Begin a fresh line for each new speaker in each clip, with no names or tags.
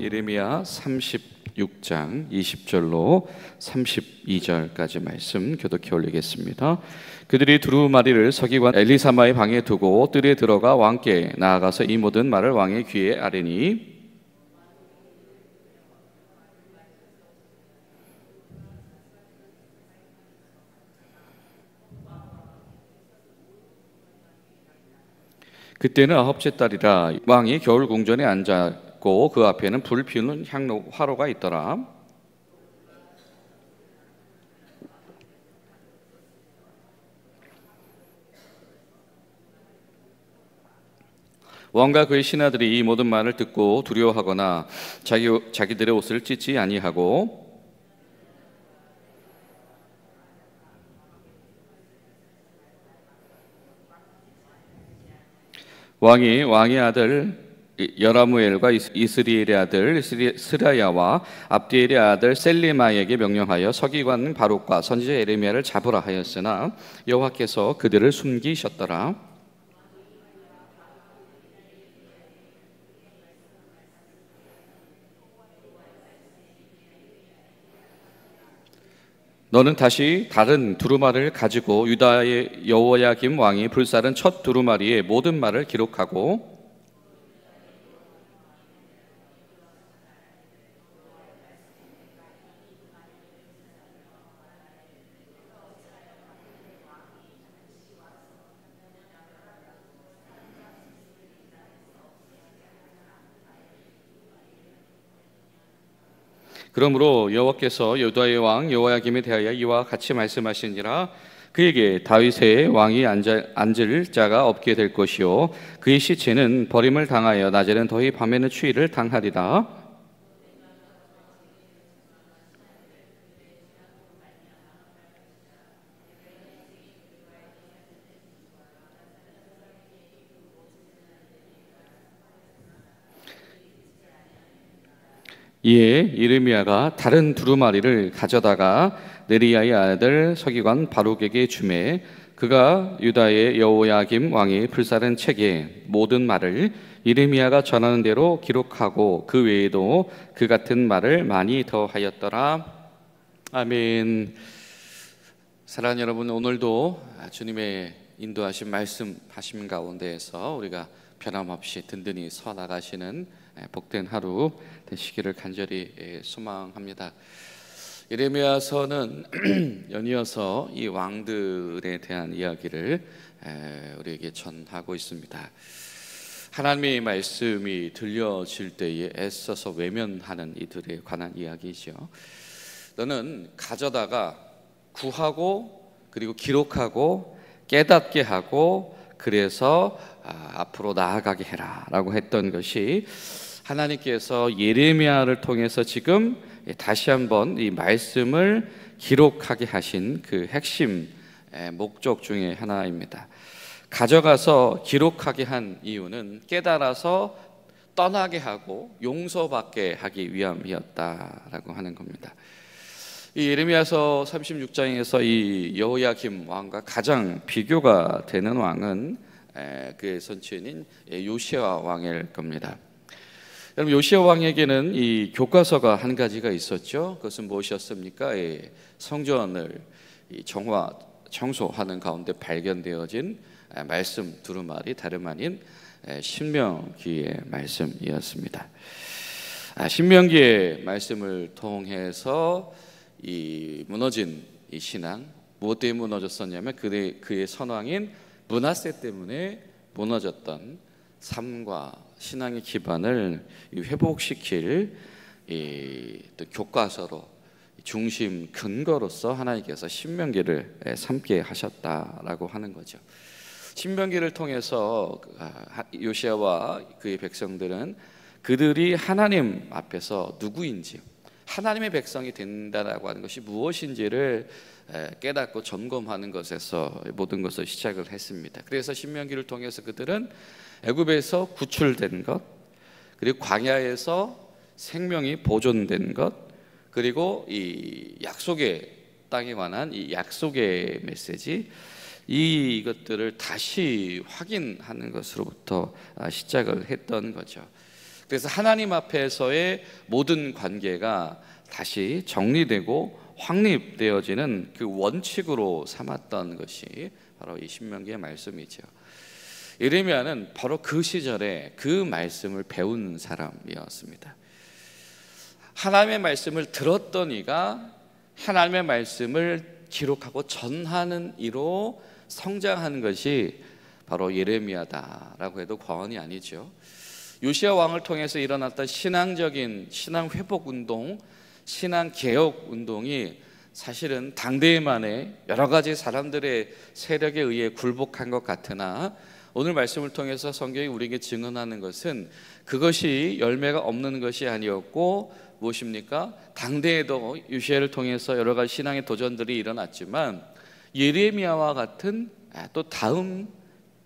예레미야 36장 20절로 32절까지 말씀 교독해 올리겠습니다. 그들이 두루마리를 서기관 엘리사마의 방에 두고 뜰에 들어가 왕께 나아가서 이 모든 말을 왕의 귀에 아뢰니 그때는 아홉째 달이라. 왕이 겨울 궁전에 앉았고 그 앞에는 불 피우는 화로가 있더라. 왕과 그의 신하들이 이 모든 말을 듣고 두려워하거나 자기들의 옷을 찢지 아니하고 왕의 아들 여라무엘과 이스리엘의 아들 스라야와 압디엘의 아들 셀리마에게 명령하여 서기관 바룩과 선지자 예레미야를 잡으라 하였으나 여호와께서 그들을 숨기셨더라. 너는 다시 다른 두루마리를 가지고 유다의 여호야김 왕이 불사른 첫 두루마리의 모든 말을 기록하고 그러므로 여호와께서 유다의 왕 여호야김에 대하여 이와 같이 말씀하시니라. 그에게 다윗의 왕이 앉을 자가 없게 될 것이요 그의 시체는 버림을 당하여 낮에는 더위 밤에는 추위를 당하리라. 이에 예레미야가 다른 두루마리를 가져다가 네리야의 아들 서기관 바룩에게 주매 그가 유다의 여호야김 왕이 불사른 책에 모든 말을 예레미야가 전하는 대로 기록하고 그 외에도 그 같은 말을 많이 더하였더라. 아멘. 사랑하는 여러분, 오늘도 주님의 인도하신 말씀하심 가운데에서 우리가 변함없이 든든히 서 나가시는 복된 하루 되시기를 간절히 소망합니다. 예레미야서는 연이어서 이 왕들에 대한 이야기를 우리에게 전하고 있습니다. 하나님의 말씀이 들려질 때에 애써서 외면하는 이들에 관한 이야기죠. 너는 가져다가 구하고 그리고 기록하고 깨닫게 하고 그래서 앞으로 나아가게 해라 라고 했던 것이 하나님께서 예레미야를 통해서 지금 다시 한번 이 말씀을 기록하게 하신 그 핵심 목적 중에 하나입니다. 가져가서 기록하게 한 이유는 깨달아서 떠나게 하고 용서받게 하기 위함이었다라고 하는 겁니다. 이 예레미야서 36장에서 이 여호야김 왕과 가장 비교가 되는 왕은 그의 선친인 요시야 왕일 겁니다. 여러분, 요시야 왕에게는 이 교과서가 한 가지가 있었죠. 그것은 무엇이었습니까? 성전을 청소하는 가운데 발견되어진 말씀 두루마리, 다름 아닌 신명기의 말씀이었습니다. 신명기의 말씀을 통해서 이 무너진 이 신앙, 무엇 때문에 무너졌었냐면 그의 선왕인 므낫세 때문에 무너졌던 삶과 신앙의 기반을 회복시킬 또 교과서로 중심 근거로서 하나님께서 신명기를 삼게 하셨다라고 하는 거죠. 신명기를 통해서 요시야와 그의 백성들은 그들이 하나님 앞에서 누구인지, 하나님의 백성이 된다라고 하는 것이 무엇인지를 깨닫고 점검하는 것에서 모든 것을 시작을 했습니다. 그래서 신명기를 통해서 그들은 애굽에서 구출된 것, 그리고 광야에서 생명이 보존된 것, 그리고 이 약속의 땅에 관한 이 약속의 메시지, 이것들을 다시 확인하는 것으로부터 시작을 했던 거죠. 그래서 하나님 앞에서의 모든 관계가 다시 정리되고 확립되어지는 그 원칙으로 삼았던 것이 바로 이 신명기의 말씀이죠. 예레미야는 바로 그 시절에 그 말씀을 배운 사람이었습니다. 하나님의 말씀을 들었던 이가 하나님의 말씀을 기록하고 전하는 이로 성장하는 것이 바로 예레미야다라고 해도 과언이 아니죠. 요시야 왕을 통해서 일어났던 신앙적인 신앙 회복 운동, 신앙 개혁 운동이 사실은 당대만의 여러 가지 사람들의 세력에 의해 굴복한 것 같으나 오늘 말씀을 통해서 성경이 우리에게 증언하는 것은 그것이 열매가 없는 것이 아니었고 무엇입니까? 당대에도 요시야를 통해서 여러 가지 신앙의 도전들이 일어났지만 예레미야와 같은 또 다음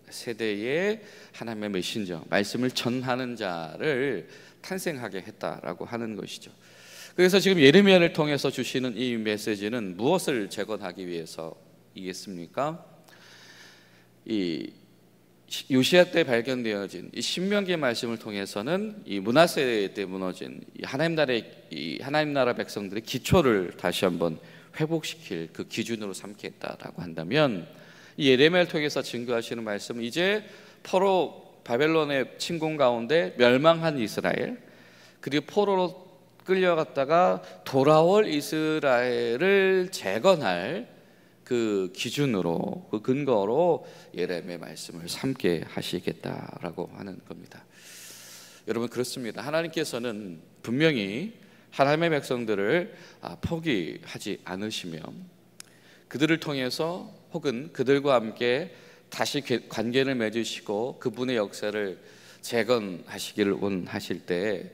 세대의 하나님의 메신저, 말씀을 전하는 자를 탄생하게 했다라고 하는 것이죠. 그래서 지금 예레미야를 통해서 주시는 이 메시지는 무엇을 재건하기 위해서이겠습니까? 이 요시야 때 발견되어진 이 신명기의 말씀을 통해서는 이 므낫세 때 무너진 이 하나님 나라 백성들의 기초를 다시 한번 회복시킬 그 기준으로 삼겠다라고 한다면, 이 예레미야를 통해서 증거하시는 말씀은 이제 포로 바벨론의 침공 가운데 멸망한 이스라엘, 그리고 포로로 끌려갔다가 돌아올 이스라엘을 재건할 그 기준으로, 그 근거로 예레미야의 말씀을 삼게 하시겠다라고 하는 겁니다. 여러분, 그렇습니다. 하나님께서는 분명히 하나님의 백성들을 포기하지 않으시며 그들을 통해서 혹은 그들과 함께 다시 관계를 맺으시고 그분의 역사를 재건하시기를 원하실 때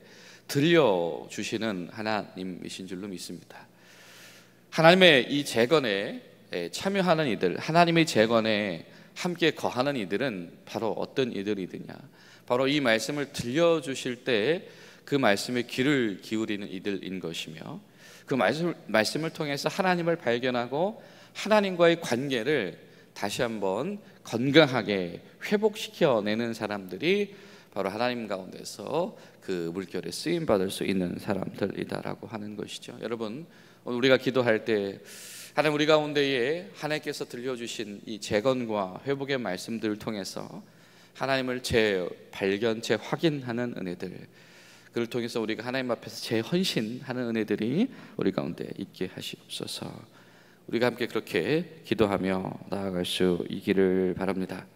들려주시는 하나님이신 줄로 믿습니다. 하나님의 이 재건에 참여하는 이들, 하나님의 재건에 함께 거하는 이들은 바로 어떤 이들이더냐? 바로 이 말씀을 들려주실 때 그 말씀에 귀를 기울이는 이들인 것이며, 그 말씀을 통해서 하나님을 발견하고 하나님과의 관계를 다시 한번 건강하게 회복시켜내는 사람들이 바로 하나님 가운데서 그 물결에 쓰임받을 수 있는 사람들이다라고 하는 것이죠. 여러분, 오늘 우리가 기도할 때 하나님, 우리 가운데에 하나님께서 들려주신 이 재건과 회복의 말씀들을 통해서 하나님을 재발견, 재확인하는 은혜들, 그를 통해서 우리가 하나님 앞에서 재헌신하는 은혜들이 우리 가운데 있게 하시옵소서. 우리가 함께 그렇게 기도하며 나아갈 수 있기를 바랍니다.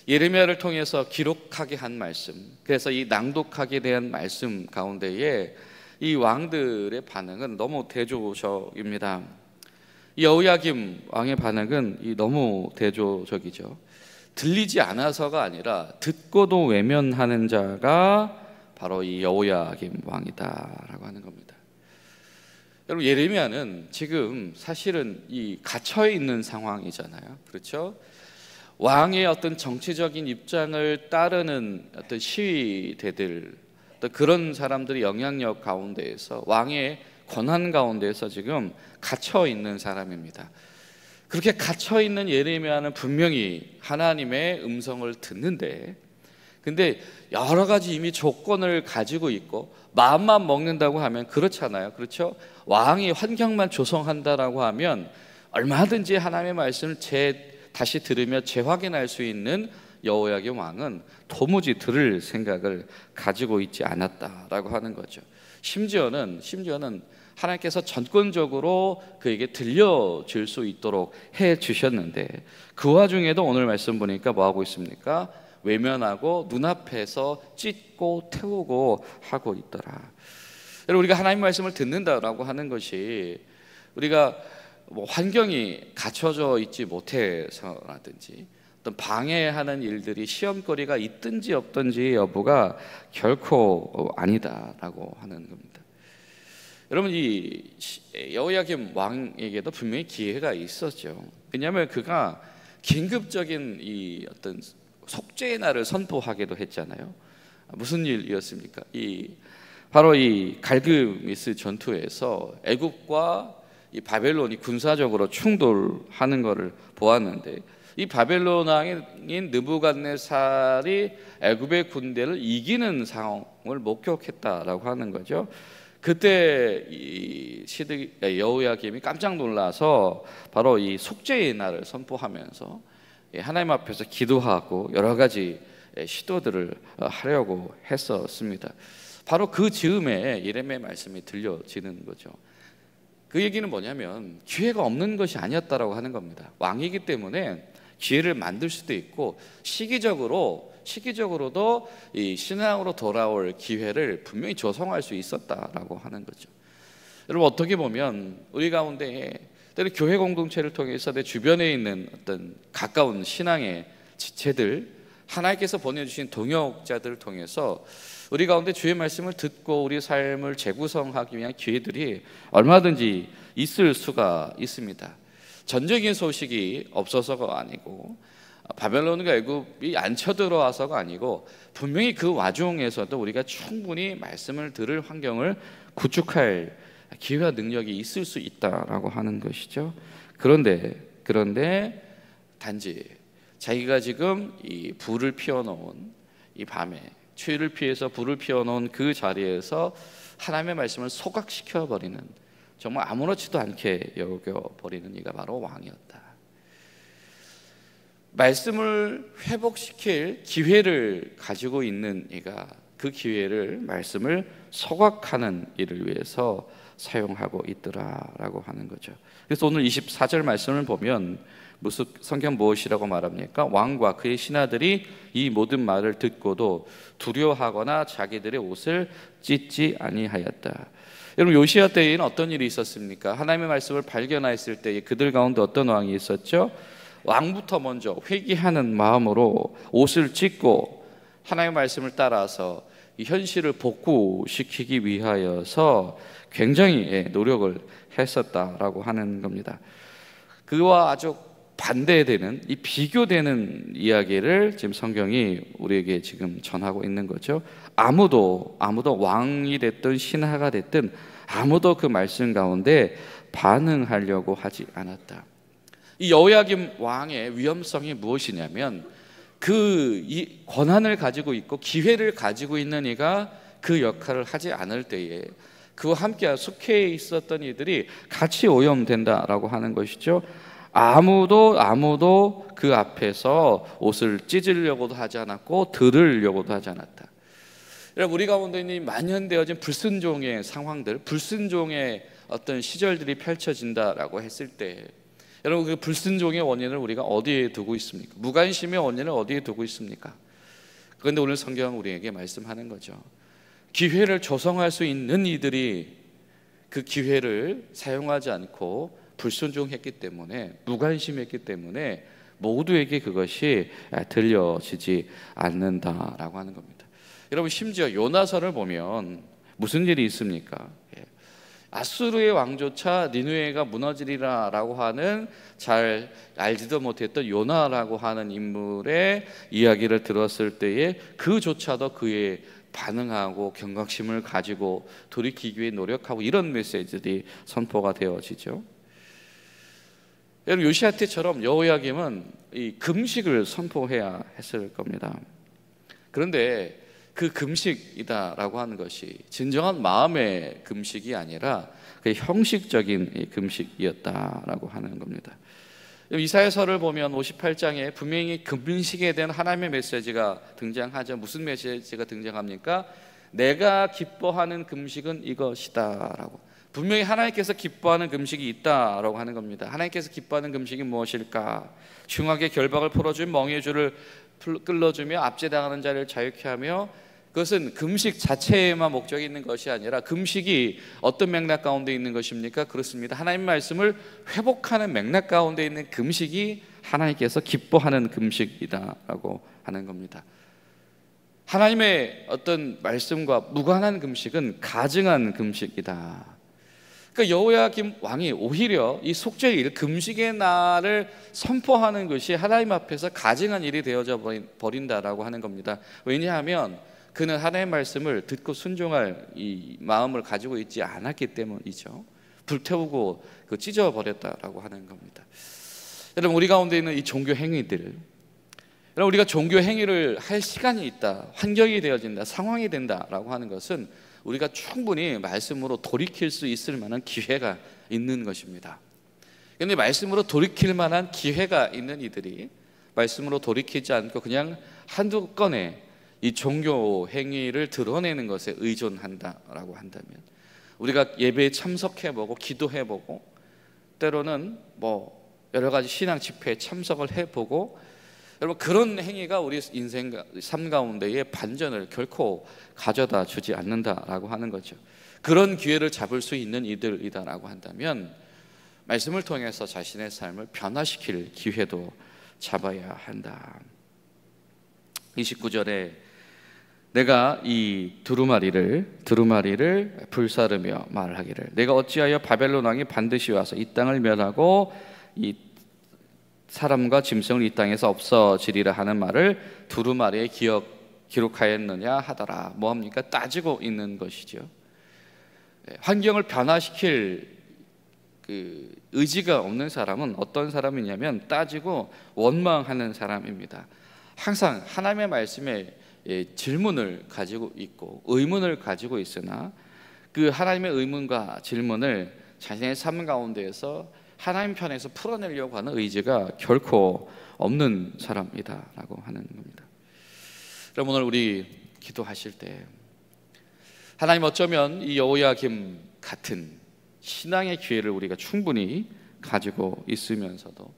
예레미야를 통해서 기록하게 한 말씀, 그래서 이 낭독하게 대한 말씀 가운데에 이 왕들의 반응은 너무 대조적입니다. 이 여호야김 왕의 반응은 너무 대조적이죠. 들리지 않아서가 아니라 듣고도 외면하는 자가 바로 이 여호야김 왕이다라고 하는 겁니다. 여러분, 예레미야는 지금 사실은 이 갇혀 있는 상황이잖아요. 그렇죠? 왕의 어떤 정치적인 입장을 따르는 어떤 시위대들, 또 그런 사람들의 영향력 가운데에서, 왕의 권한 가운데에서 지금 갇혀 있는 사람입니다. 그렇게 갇혀 있는 예레미야는 분명히 하나님의 음성을 듣는데, 근데 여러 가지 이미 조건을 가지고 있고 마음만 먹는다고 하면 그렇잖아요. 그렇죠? 왕이 환경만 조성한다라고 하면 얼마든지 하나님의 말씀을 다시 들으며 재확인할 수 있는 여호야김 왕은 도무지 들을 생각을 가지고 있지 않았다라고 하는 거죠. 심지어는 하나님께서 전권적으로 그에게 들려줄 수 있도록 해 주셨는데, 그 와중에도 오늘 말씀 보니까 뭐 하고 있습니까? 외면하고 눈앞에서 찢고 태우고 하고 있더라. 여러분, 우리가 하나님 말씀을 듣는다라고 하는 것이 우리가 환경이 갖춰져 있지 못해서라든지 어떤 방해하는 일들이 시험거리가 있든지 없든지 여부가 결코 아니다라고 하는 겁니다. 여러분, 이 여호야김 왕에게도 분명히 기회가 있었죠. 왜냐하면 그가 긴급적인 이 어떤 속죄의 날을 선포하기도 했잖아요. 무슨 일이었습니까? 바로 이 갈그미스 전투에서 애굽과 이 바벨론이 군사적으로 충돌하는 것을 보았는데, 이 바벨론 왕인 느부갓네살이 애굽의 군대를 이기는 상황을 목격했다라고 하는 거죠. 그때 이 여호야김이 깜짝 놀라서 바로 이 속죄의 날을 선포하면서 하나님 앞에서 기도하고 여러 가지 시도들을 하려고 했었습니다. 바로 그 즈음에 예레미야의 말씀이 들려지는 거죠. 그 얘기는 뭐냐면 기회가 없는 것이 아니었다라고 하는 겁니다. 왕이기 때문에 기회를 만들 수도 있고 시기적으로도 이 신앙으로 돌아올 기회를 분명히 조성할 수 있었다라고 하는 거죠. 여러분, 어떻게 보면 우리 가운데 때로 교회 공동체를 통해서 내 주변에 있는 어떤 가까운 신앙의 지체들, 하나님께서 보내주신 동역자들을 통해서 우리 가운데 주의 말씀을 듣고 우리 삶을 재구성하기 위한 기회들이 얼마든지 있을 수가 있습니다. 전적인 소식이 없어서가 아니고 바벨론과 애굽이 안 쳐들어와서가 아니고 분명히 그 와중에서도 우리가 충분히 말씀을 들을 환경을 구축할 기회와 능력이 있을 수 있다라고 하는 것이죠. 그런데 단지 자기가 지금 이 불을 피워놓은 이 밤에 추위를 피해서 불을 피워놓은 그 자리에서 하나님의 말씀을 소각시켜버리는, 정말 아무렇지도 않게 여겨버리는 이가 바로 왕이었다. 말씀을 회복시킬 기회를 가지고 있는 이가 그 기회를, 말씀을 소각하는 일을 위해서 사용하고 있더라라고 하는 거죠. 그래서 오늘 24절 말씀을 보면 무슨 성경 무엇이라고 말합니까? 왕과 그의 신하들이 이 모든 말을 듣고도 두려워하거나 자기들의 옷을 찢지 아니하였다. 여러분, 요시야 때에는 어떤 일이 있었습니까? 하나님의 말씀을 발견했을 때에 그들 가운데 어떤 왕이 있었죠? 왕부터 먼저 회개하는 마음으로 옷을 찢고 하나님의 말씀을 따라서 이 현실을 복구시키기 위하여서 굉장히 노력을 했었다라고 하는 겁니다. 그와 아주 반대되는, 이 비교되는 이야기를 지금 성경이 우리에게 지금 전하고 있는 거죠. 아무도 왕이 됐든 신하가 됐든 아무도 그 말씀 가운데 반응하려고 하지 않았다. 이 여호야김 왕의 위험성이 무엇이냐면 이 권한을 가지고 있고 기회를 가지고 있는 이가 그 역할을 하지 않을 때에 그와 함께 속해 있었던 이들이 같이 오염된다라고 하는 것이죠. 아무도 그 앞에서 옷을 찢으려고도 하지 않았고 들으려고도 하지 않았다. 여러분, 우리 가운데 있는 만연되어진 불순종의 상황들, 불순종의 어떤 시절들이 펼쳐진다라고 했을 때, 여러분, 그 불순종의 원인을 우리가 어디에 두고 있습니까? 무관심의 원인을 어디에 두고 있습니까? 그런데 오늘 성경은 우리에게 말씀하는 거죠. 기회를 조성할 수 있는 이들이 그 기회를 사용하지 않고 불순종했기 때문에, 무관심했기 때문에 모두에게 그것이 들려지지 않는다라고 하는 겁니다. 여러분, 심지어 요나서를 보면 무슨 일이 있습니까? 아수르의 왕조차 니느웨가 무너지리라라고 하는 잘 알지도 못했던 요나라고 하는 인물의 이야기를 들었을 때에 그조차도 그의 반응하고 경각심을 가지고 돌이키기 위해 노력하고 이런 메시지들이 선포가 되어지죠. 여러분, 요시야 때처럼 여호야김은 이 금식을 선포해야 했을 겁니다. 그런데 그 금식이다라고 하는 것이 진정한 마음의 금식이 아니라 그 형식적인 금식이었다라고 하는 겁니다. 이사야서를 보면 58장에 분명히 금식에 대한 하나님의 메시지가 등장하죠. 무슨 메시지가 등장합니까? 내가 기뻐하는 금식은 이것이다라고. 분명히 하나님께서 기뻐하는 금식이 있다라고 하는 겁니다. 하나님께서 기뻐하는 금식이 무엇일까? 흉악의 결박을 풀어주며 멍에의 줄을 끌어주며 압제당하는 자를 자유케 하며, 그것은 금식 자체에만 목적이 있는 것이 아니라 금식이 어떤 맥락 가운데 있는 것입니까? 그렇습니다. 하나님 말씀을 회복하는 맥락 가운데 있는 금식이 하나님께서 기뻐하는 금식이다라고 하는 겁니다. 하나님의 어떤 말씀과 무관한 금식은 가증한 금식이다. 그러니까 여호야김 왕이 오히려 이 속죄일, 금식의 날을 선포하는 것이 하나님 앞에서 가증한 일이 되어져 버린다라고 하는 겁니다. 왜냐하면 그는 하나님의 말씀을 듣고 순종할 이 마음을 가지고 있지 않았기 때문이죠. 불태우고 찢어버렸다라고 하는 겁니다. 여러분, 우리 가운데 있는 이 종교 행위들, 여러분, 우리가 종교 행위를 할 시간이 있다, 환경이 되어진다, 상황이 된다라고 하는 것은 우리가 충분히 말씀으로 돌이킬 수 있을 만한 기회가 있는 것입니다. 그런데 말씀으로 돌이킬 만한 기회가 있는 이들이 말씀으로 돌이키지 않고 그냥 한두 건의 이 종교 행위를 드러내는 것에 의존한다라고 한다면, 우리가 예배에 참석해보고 기도해보고 때로는 여러 가지 신앙 집회에 참석을 해보고, 여러분, 그런 행위가 우리 인생 삶 가운데의 반전을 결코 가져다 주지 않는다라고 하는 거죠. 그런 기회를 잡을 수 있는 이들이다라고 한다면 말씀을 통해서 자신의 삶을 변화시킬 기회도 잡아야 한다. 29절에 내가 이 두루마리를 불사르며 말하기를, 내가 어찌하여 바벨론 왕이 반드시 와서 이 땅을 멸하고 이 사람과 짐승을 이 땅에서 없어지리라 하는 말을 두루마리에 기록하였느냐 하더라. 뭐합니까? 따지고 있는 것이죠. 환경을 변화시킬 의지가 없는 사람은 어떤 사람이냐면 따지고 원망하는 사람입니다. 항상 하나님의 말씀에 질문을 가지고 있고 의문을 가지고 있으나 그 하나님의 의문과 질문을 자신의 삶 가운데에서 하나님 편에서 풀어내려고 하는 의지가 결코 없는 사람이다라고 하는 겁니다. 여러분, 오늘 우리 기도하실 때 하나님, 어쩌면 이 여호야김 같은 신앙의 기회를 우리가 충분히 가지고 있으면서도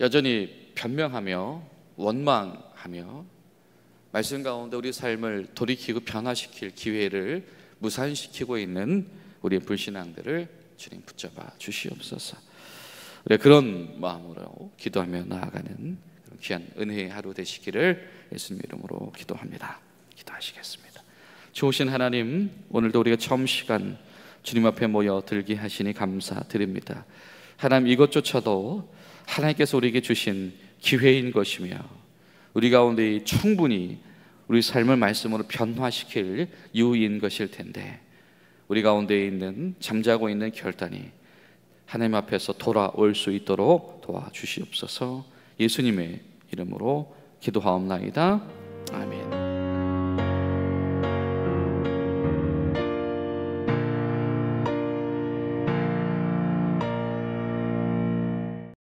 여전히 변명하며 원망하며 말씀 가운데 우리 삶을 돌이키고 변화시킬 기회를 무산시키고 있는 우리의 불신앙들을 주님 붙잡아 주시옵소서. 우리 그런 마음으로 기도하며 나아가는 귀한 은혜의 하루 되시기를 예수님 이름으로 기도합니다. 기도하시겠습니다. 좋으신 하나님, 오늘도 우리가 처음 시간 주님 앞에 모여 들게 하시니 감사드립니다. 하나님, 이것조차도 하나님께서 우리에게 주신 기회인 것이며 우리 가운데 충분히 우리 삶을 말씀으로 변화시킬 이유인 것일 텐데, 우리 가운데 있는 잠자고 있는 결단이 하나님 앞에서 돌아올 수 있도록 도와주시옵소서. 예수님의 이름으로 기도하옵나이다. 아멘.